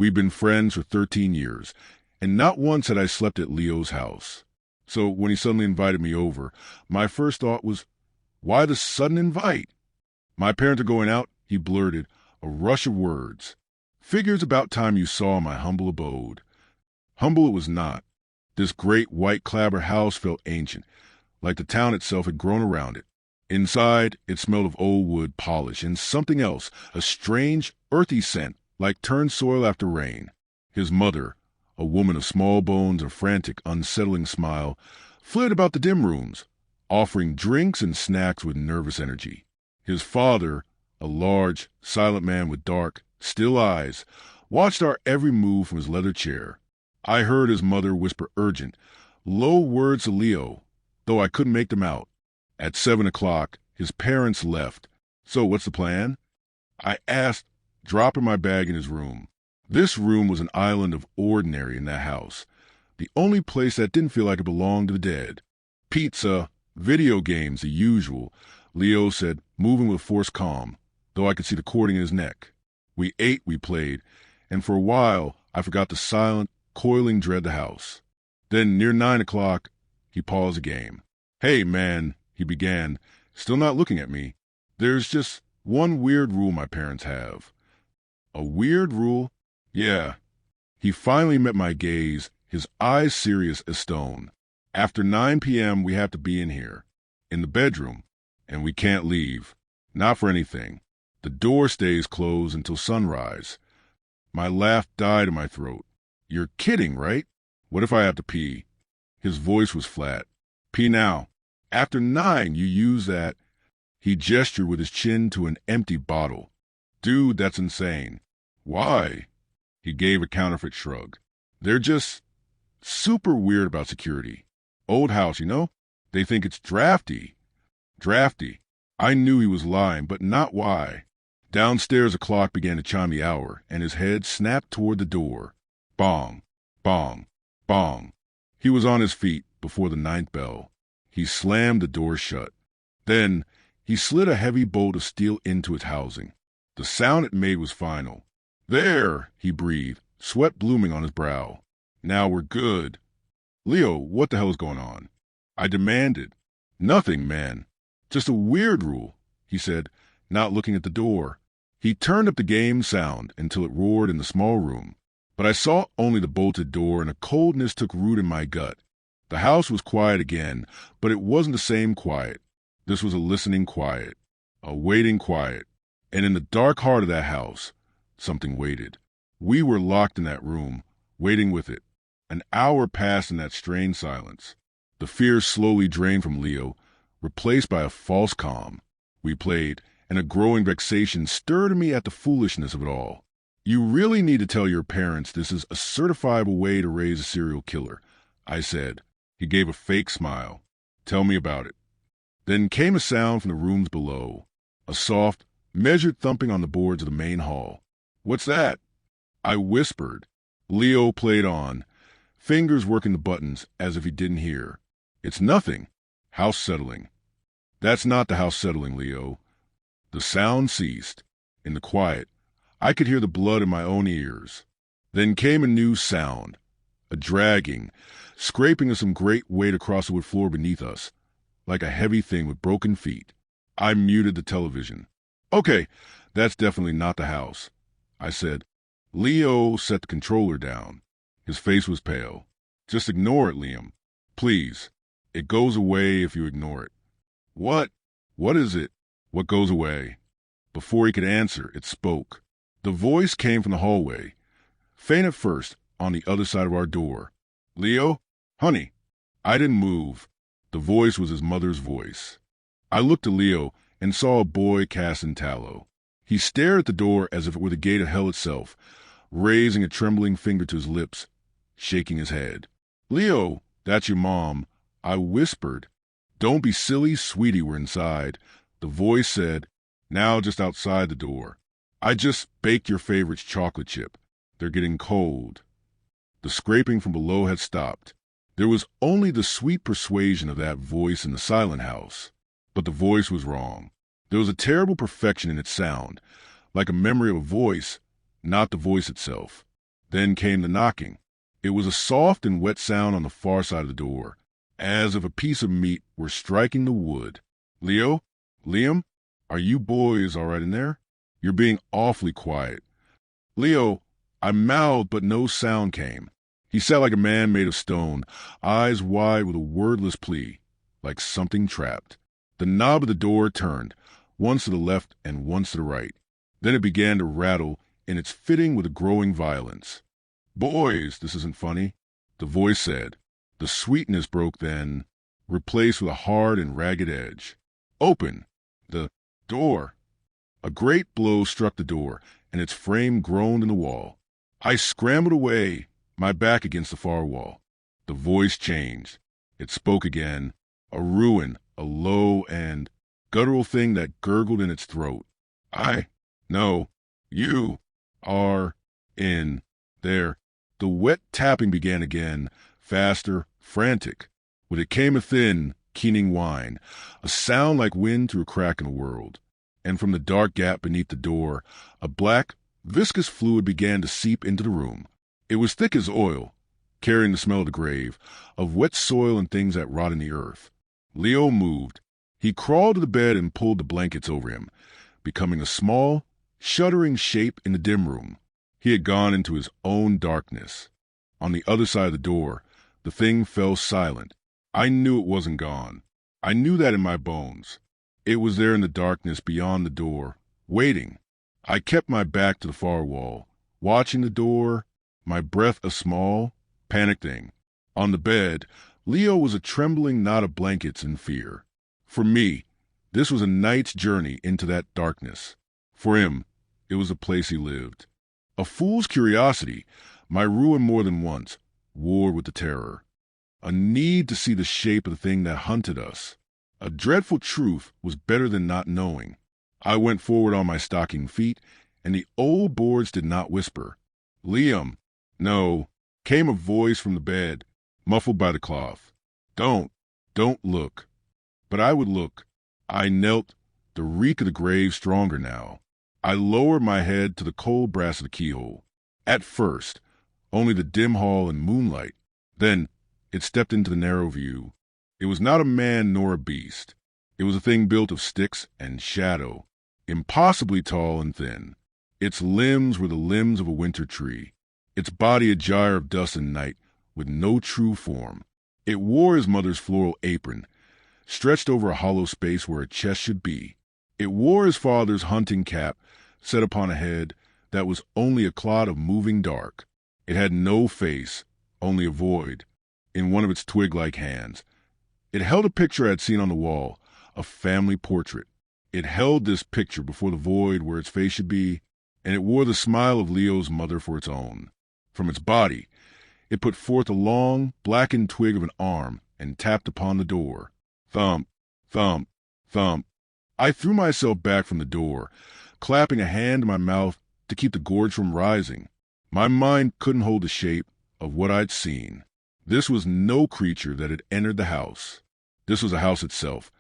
We'd been friends for 13 years, and not once had I slept at Leo's house. So when he suddenly invited me over, my first thought was, why the sudden invite? My parents are going out, he blurted, a rush of words. Figures about time you saw my humble abode. Humble it was not. This great white clapboard house felt ancient, like the town itself had grown around it. Inside, it smelled of old wood polish and something else, a strange, earthy scent, like turned soil after rain. His mother, a woman of small bones and frantic, unsettling smile, flitted about the dim rooms, offering drinks and snacks with nervous energy. His father, a large, silent man with dark, still eyes, watched our every move from his leather chair. I heard his mother whisper urgent, low words to Leo, though I couldn't make them out. At 7 o'clock, his parents left. So what's the plan? I asked, dropping my bag in his room. This room was an island of ordinary in that house, the only place that didn't feel like it belonged to the dead. Pizza, video games, the usual, Leo said, moving with forced calm, though I could see the cording in his neck. We ate, we played, and for a while I forgot the silent, coiling dread of the house. Then, near 9 o'clock, he paused the game. Hey, man, he began, still not looking at me. There's just one weird rule my parents have. A weird rule? Yeah. He finally met my gaze, his eyes serious as stone. After 9 p.m., we have to be in here, in the bedroom, and we can't leave. Not for anything. The door stays closed until sunrise. My laugh died in my throat. You're kidding, right? What if I have to pee? His voice was flat. Pee now. After 9, you use that. He gestured with his chin to an empty bottle. Dude, that's insane. Why? He gave a counterfeit shrug. They're just super weird about security. Old house, you know? They think it's drafty. Drafty. I knew he was lying, but not why. Downstairs, a clock began to chime the hour, and his head snapped toward the door. Bong, bong, bong. He was on his feet before the 9th bell. He slammed the door shut. Then he slid a heavy bolt of steel into its housing. The sound it made was final. There, he breathed, sweat blooming on his brow. Now we're good. Leo, what the hell is going on? I demanded. Nothing, man. Just a weird rule, he said, not looking at the door. He turned up the game sound until it roared in the small room. But I saw only the bolted door, and a coldness took root in my gut. The house was quiet again, but it wasn't the same quiet. This was a listening quiet, a waiting quiet. And in the dark heart of that house, something waited. We were locked in that room, waiting with it. An hour passed in that strained silence. The fear slowly drained from Leo, replaced by a false calm. We played, and a growing vexation stirred in me at the foolishness of it all. You really need to tell your parents this is a certifiable way to raise a serial killer, I said. He gave a fake smile. Tell me about it. Then came a sound from the rooms below, a soft, measured thumping on the boards of the main hall. What's that? I whispered. Leo played on, fingers working the buttons as if he didn't hear. It's nothing. House settling. That's not the house settling, Leo. The sound ceased. In the quiet, I could hear the blood in my own ears. Then came a new sound, a dragging, scraping of some great weight across the wood floor beneath us, like a heavy thing with broken feet. I muted the television. Okay, that's definitely not the house, I said. Leo set the controller down. His face was pale. Just ignore it, Liam. Please. It goes away if you ignore it. What? What is it? What goes away? Before he could answer, it spoke. The voice came from the hallway, faint at first, on the other side of our door. Leo? Honey. I didn't move. The voice was his mother's voice. I looked at Leo and saw a boy cast in tallow. He stared at the door as if it were the gate of hell itself, raising a trembling finger to his lips, shaking his head. Leo, that's your mom. I whispered. Don't be silly, sweetie, we're inside. The voice said, now just outside the door. I just baked your favorite chocolate chip. They're getting cold. The scraping from below had stopped. There was only the sweet persuasion of that voice in the silent house. But the voice was wrong. There was a terrible perfection in its sound, like a memory of a voice, not the voice itself. Then came the knocking. It was a soft and wet sound on the far side of the door, as if a piece of meat were striking the wood. "Leo? Liam? Are you boys all right in there? You're being awfully quiet." "Leo," I mouthed, but no sound came. He sat like a man made of stone, eyes wide with a wordless plea, like something trapped. The knob of the door turned, once to the left and once to the right. Then it began to rattle in its fitting with a growing violence. "Boys, this isn't funny," the voice said. The sweetness broke then, replaced with a hard and ragged edge. "Open the door." A great blow struck the door, and its frame groaned in the wall. I scrambled away, my back against the far wall. The voice changed. It spoke again, a ruin, a low and guttural thing that gurgled in its throat. "I know you are in there." The wet tapping began again, faster, frantic. With it came a thin, keening whine, a sound like wind through a crack in the world. And from the dark gap beneath the door, a black, viscous fluid began to seep into the room. It was thick as oil, carrying the smell of the grave, of wet soil and things that rot in the earth. Leo moved. He crawled to the bed and pulled the blankets over him, becoming a small, shuddering shape in the dim room. He had gone into his own darkness. On the other side of the door, the thing fell silent. I knew it wasn't gone. I knew that in my bones. It was there in the darkness beyond the door, waiting. I kept my back to the far wall, watching the door, my breath a small, panicked thing. On the bed, Leo was a trembling knot of blankets in fear. For me, this was a night's journey into that darkness. For him, it was a place he lived. A fool's curiosity, my ruin more than once, warred with the terror. A need to see the shape of the thing that hunted us. A dreadful truth was better than not knowing. I went forward on my stocking feet, and the old boards did not whisper. "Liam." "No," came a voice from the bed, muffled by the cloth. Don't look." But I would look. I knelt, the reek of the grave stronger now. I lowered my head to the cold brass of the keyhole. At first, only the dim hall and moonlight. Then it stepped into the narrow view. It was not a man nor a beast. It was a thing built of sticks and shadow, impossibly tall and thin. Its limbs were the limbs of a winter tree, its body a gyre of dust and night, with no true form. It wore his mother's floral apron, stretched over a hollow space where a chest should be. It wore his father's hunting cap, set upon a head that was only a clot of moving dark. It had no face, only a void, in one of its twig-like hands. It held a picture I had seen on the wall, a family portrait. It held this picture before the void where its face should be, and it wore the smile of Leo's mother for its own. From its body, it put forth a long, blackened twig of an arm and tapped upon the door. Thump, thump, thump. I threw myself back from the door, clapping a hand to my mouth to keep the gorge from rising. My mind couldn't hold the shape of what I'd seen. This was no creature that had entered the house. This was a house itself,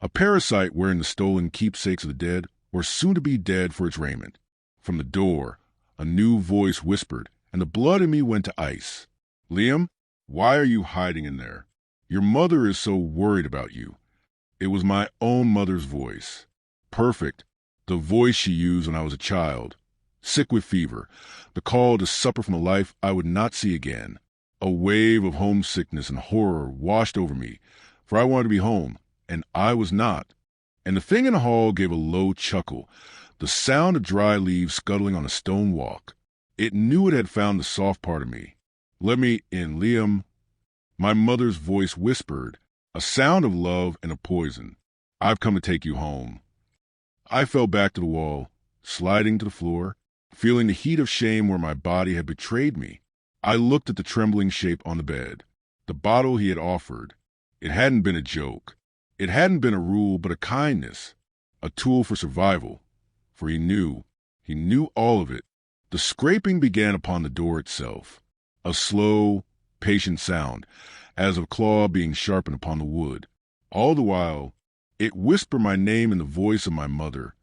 a parasite wearing the stolen keepsakes of the dead or soon-to-be dead for its raiment. From the door, a new voice whispered, and the blood in me went to ice. "Liam, why are you hiding in there? Your mother is so worried about you." It was my own mother's voice. Perfect, the voice she used when I was a child. Sick with fever, the call to supper from a life I would not see again. A wave of homesickness and horror washed over me, for I wanted to be home, and I was not. And the thing in the hall gave a low chuckle, the sound of dry leaves scuttling on a stone walk. It knew it had found the soft part of me. "Let me in, Liam." My mother's voice whispered, a sound of love and of poison. "I've come to take you home." I fell back to the wall, sliding to the floor, feeling the heat of shame where my body had betrayed me. I looked at the trembling shape on the bed, the bottle he had offered. It hadn't been a joke. It hadn't been a rule, but a kindness, a tool for survival. For he knew all of it. The scraping began upon the door itself, a slow, patient sound, as of claw being sharpened upon the wood. All the while, it whispered my name in the voice of my mother,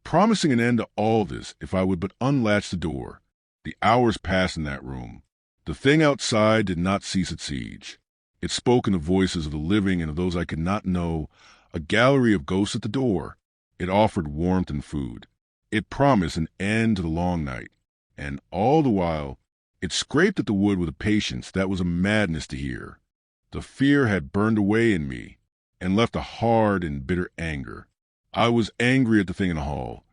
promising an end to all this if I would but unlatch the door. The hours passed in that room. The thing outside did not cease its siege. It spoke in the voices of the living and of those I could not know, a gallery of ghosts at the door. It offered warmth and food. It promised an end to the long night. And all the while, it scraped at the wood with a patience that was a madness to hear. The fear had burned away in me and left a hard and bitter anger. I was angry at the thing in the hall,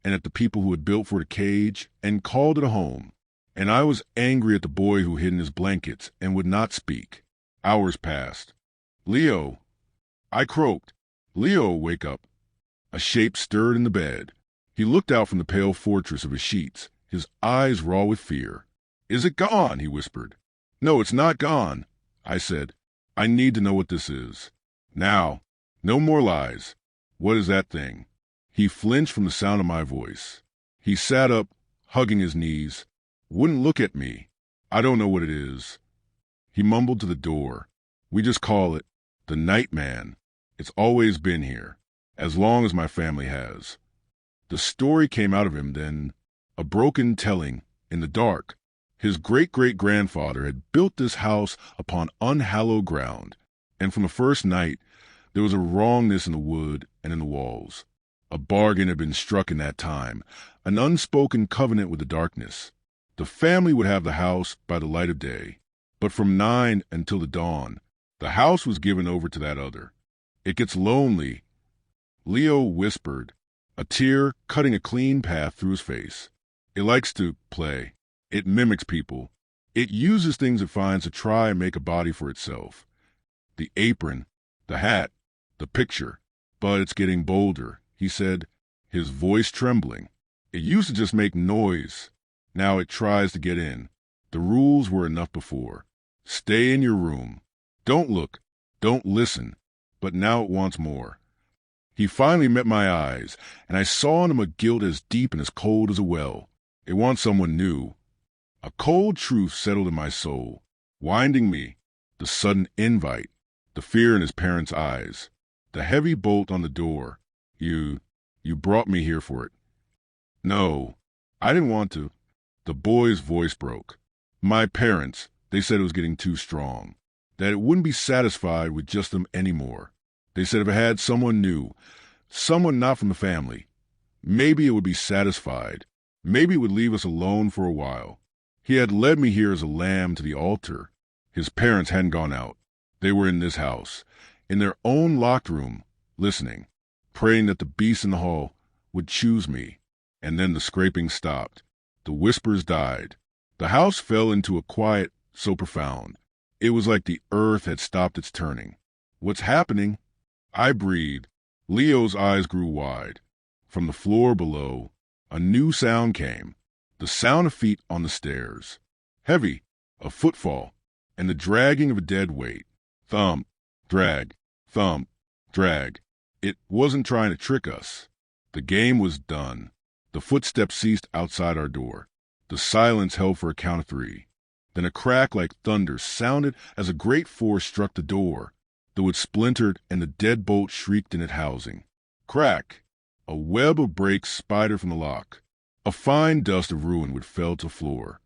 and at the people who had built for it a cage and called it a home. And I was angry at the boy who hid in his blankets and would not speak. Hours passed. "Leo," I croaked. "Leo, wake up." A shape stirred in the bed. He looked out from the pale fortress of his sheets, his eyes raw with fear. "Is it gone?" he whispered. "No, it's not gone," I said. "I need to know what this is. Now, no more lies. What is that thing?" He flinched from the sound of my voice. He sat up, hugging his knees. Wouldn't look at me. "I don't know what it is." He mumbled to the door. "We just call it the Nightman. It's always been here, as long as my family has." The story came out of him then, a broken telling, in the dark. His great-great-grandfather had built this house upon unhallowed ground, and from the first night there was a wrongness in the wood and in the walls. A bargain had been struck in that time, an unspoken covenant with the darkness. The family would have the house by the light of day, but from 9 until the dawn, the house was given over to that other. "It gets lonely," Leo whispered, a tear cutting a clean path through his face. "It likes to play. It mimics people. It uses things it finds to try and make a body for itself. The apron, the hat, the picture. But it's getting bolder," he said, his voice trembling. "It used to just make noise. Now it tries to get in. The rules were enough before. Stay in your room. Don't look. Don't listen. But now it wants more." He finally met my eyes, and I saw in him a guilt as deep and as cold as a well. It wants someone new. A cold truth settled in my soul, winding me, the sudden invite, the fear in his parents' eyes, the heavy bolt on the door. You brought me here for it." "No, I didn't want to." The boy's voice broke. "My parents, they said it was getting too strong, that it wouldn't be satisfied with just them anymore. They said if it had someone new, someone not from the family, maybe it would be satisfied. Maybe it would leave us alone for a while. He had led me here as a lamb to the altar. His parents hadn't gone out. They were in this house, in their own locked room, listening, praying that the beast in the hall would choose me." And then the scraping stopped. The whispers died. The house fell into a quiet so profound. It was like the earth had stopped its turning. "What's happening?" I breathed. Leo's eyes grew wide. From the floor below, a new sound came. The sound of feet on the stairs. Heavy, a footfall, and the dragging of a dead weight. Thump, drag, thump, drag. It wasn't trying to trick us. The game was done. The footsteps ceased outside our door. The silence held for a count of 3. Then a crack like thunder sounded as a great force struck the door. The wood splintered and the deadbolt shrieked in its housing. Crack! A web of breaks spidered from the lock. A fine dust of ruin would fell to the floor.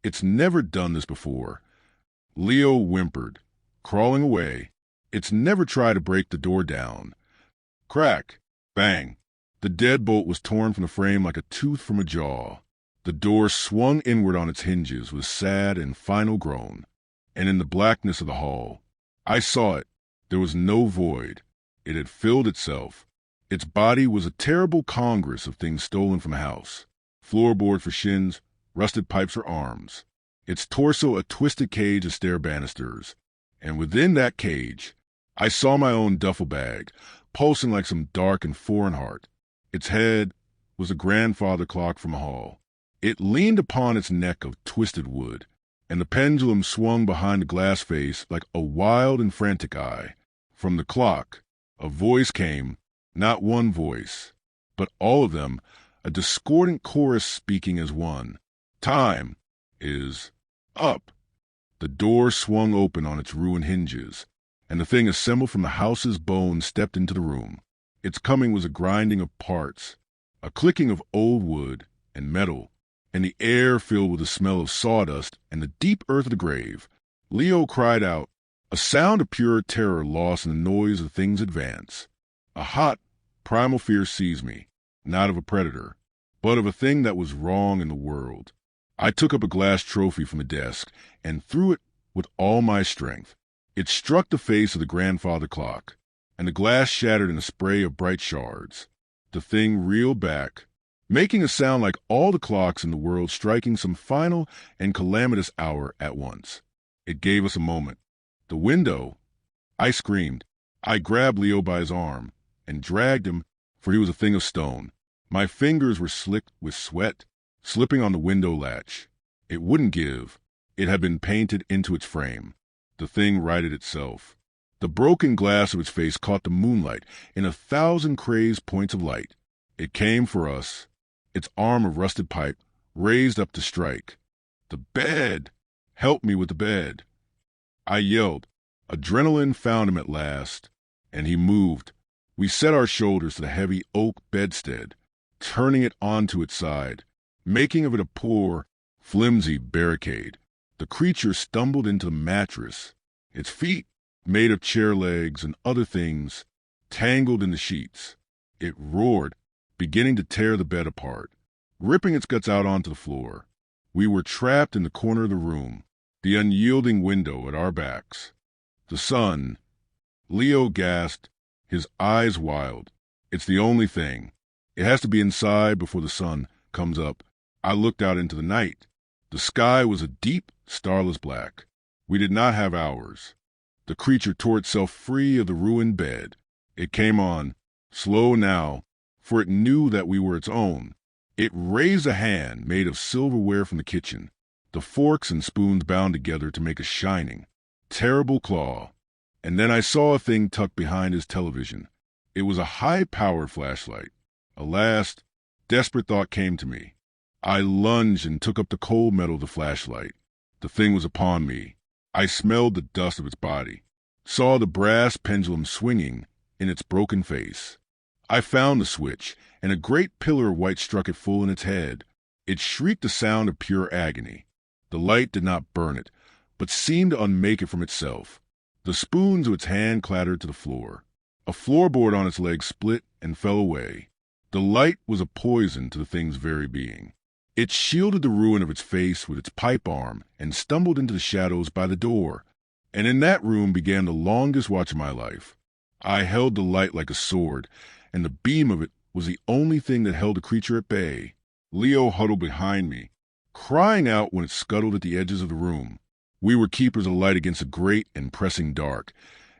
"It's never done this before." Leo whimpered, crawling away. "It's never tried to break the door down." Crack! Bang! The deadbolt was torn from the frame like a tooth from a jaw. The door swung inward on its hinges with a sad and final groan. And in the blackness of the hall, I saw it. There was no void. It had filled itself. Its body was a terrible congress of things stolen from the house. Floorboard for shins, rusted pipes for arms. Its torso a twisted cage of stair banisters. And within that cage, I saw my own duffel bag, pulsing like some dark and foreign heart. Its head was a grandfather clock from a hall. It leaned upon its neck of twisted wood, and the pendulum swung behind the glass face like a wild and frantic eye. From the clock, a voice came, not one voice, but all of them, a discordant chorus speaking as one. "Time is up." The door swung open on its ruined hinges, and the thing assembled from the house's bones stepped into the room. Its coming was a grinding of parts, a clicking of old wood and metal, and the air filled with the smell of sawdust and the deep earth of the grave. Leo cried out, a sound of pure terror lost in the noise of things advance. A hot, primal fear seized me, not of a predator, but of a thing that was wrong in the world. I took up a glass trophy from the desk and threw it with all my strength. It struck the face of the grandfather clock, and the glass shattered in a spray of bright shards. The thing reeled back, making a sound like all the clocks in the world striking some final and calamitous hour at once. It gave us a moment. The window! I screamed. I grabbed Leo by his arm and dragged him, for he was a thing of stone. My fingers were slicked with sweat, slipping on the window latch. It wouldn't give. It had been painted into its frame. The thing righted itself. The broken glass of its face caught the moonlight in 1,000 crazed points of light. It came for us, its arm of rusted pipe raised up to strike. The bed! Help me with the bed! I yelled. Adrenaline found him at last, and he moved. We set our shoulders to the heavy oak bedstead, turning it onto its side, making of it a poor, flimsy barricade. The creature stumbled into the mattress, its feet, made of chair legs and other things, tangled in the sheets. It roared, beginning to tear the bed apart, ripping its guts out onto the floor. We were trapped in the corner of the room, the unyielding window at our backs. The sun. Leo gasped, his eyes wild. It's the only thing. It has to be inside before the sun comes up. I looked out into the night. The sky was a deep, starless black. We did not have hours. The creature tore itself free of the ruined bed. It came on, slow now, for it knew that we were its own. It raised a hand made of silverware from the kitchen, the forks and spoons bound together to make a shining, terrible claw. And then I saw a thing tucked behind his television. It was a high-powered flashlight. A last, desperate thought came to me. I lunged and took up the cold metal of the flashlight. The thing was upon me. I smelled the dust of its body, saw the brass pendulum swinging in its broken face. I found the switch, and a great pillar of white struck it full in its head. It shrieked a sound of pure agony. The light did not burn it, but seemed to unmake it from itself. The spoons of its hand clattered to the floor. A floorboard on its leg split and fell away. The light was a poison to the thing's very being. It shielded the ruin of its face with its pipe arm and stumbled into the shadows by the door. And in that room began the longest watch of my life. I held the light like a sword, and the beam of it was the only thing that held the creature at bay. Leo huddled behind me, crying out when it scuttled at the edges of the room. We were keepers of light against the great and pressing dark,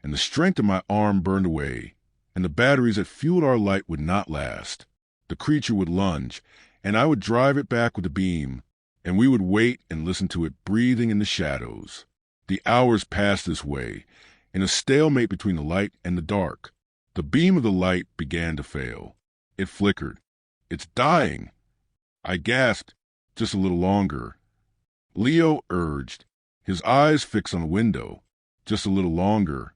and the strength of my arm burned away, and the batteries that fueled our light would not last. The creature would lunge, and I would drive it back with the beam, and we would wait and listen to it breathing in the shadows. The hours passed this way, in a stalemate between the light and the dark. The beam of the light began to fail. It flickered. It's dying. I gasped, just a little longer. Leo urged, his eyes fixed on the window, just a little longer.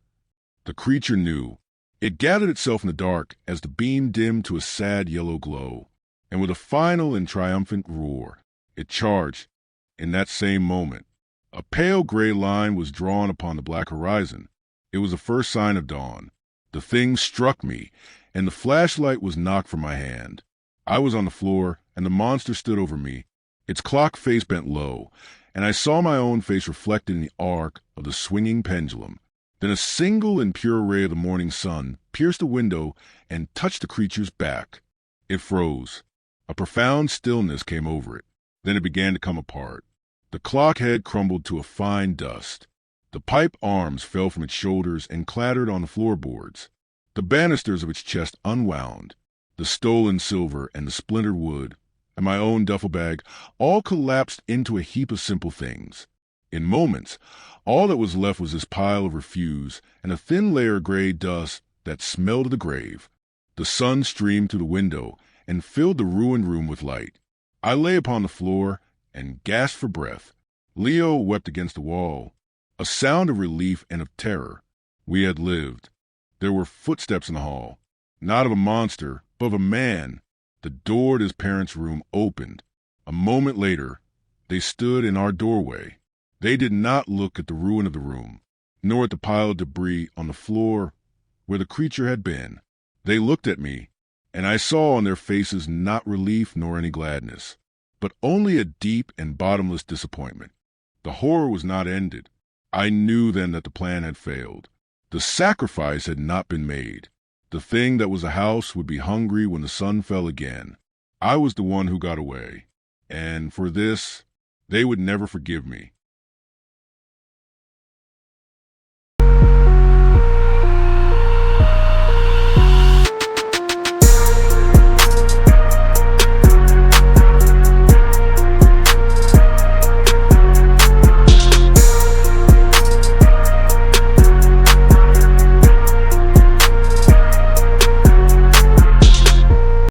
The creature knew. It gathered itself in the dark as the beam dimmed to a sad yellow glow, and with a final and triumphant roar, it charged. In that same moment, a pale gray line was drawn upon the black horizon. It was the first sign of dawn. The thing struck me, and the flashlight was knocked from my hand. I was on the floor, and the monster stood over me, its clock face bent low, and I saw my own face reflected in the arc of the swinging pendulum. Then a single and pure ray of the morning sun pierced the window and touched the creature's back. It froze. A profound stillness came over it. Then it began to come apart. The clock head crumbled to a fine dust. The pipe arms fell from its shoulders and clattered on the floorboards. The banisters of its chest unwound. The stolen silver and the splintered wood and my own duffel bag all collapsed into a heap of simple things. In moments, all that was left was this pile of refuse and a thin layer of gray dust that smelled of the grave. The sun streamed through the window and filled the ruined room with light. I lay upon the floor and gasped for breath. Leo wept against the wall, a sound of relief and of terror. We had lived. There were footsteps in the hall, not of a monster, but of a man. The door to his parents' room opened. A moment later, they stood in our doorway. They did not look at the ruin of the room, nor at the pile of debris on the floor where the creature had been. They looked at me, and I saw on their faces not relief nor any gladness, but only a deep and bottomless disappointment. The horror was not ended. I knew then that the plan had failed. The sacrifice had not been made. The thing that was a house would be hungry when the sun fell again. I was the one who got away, and for this, they would never forgive me.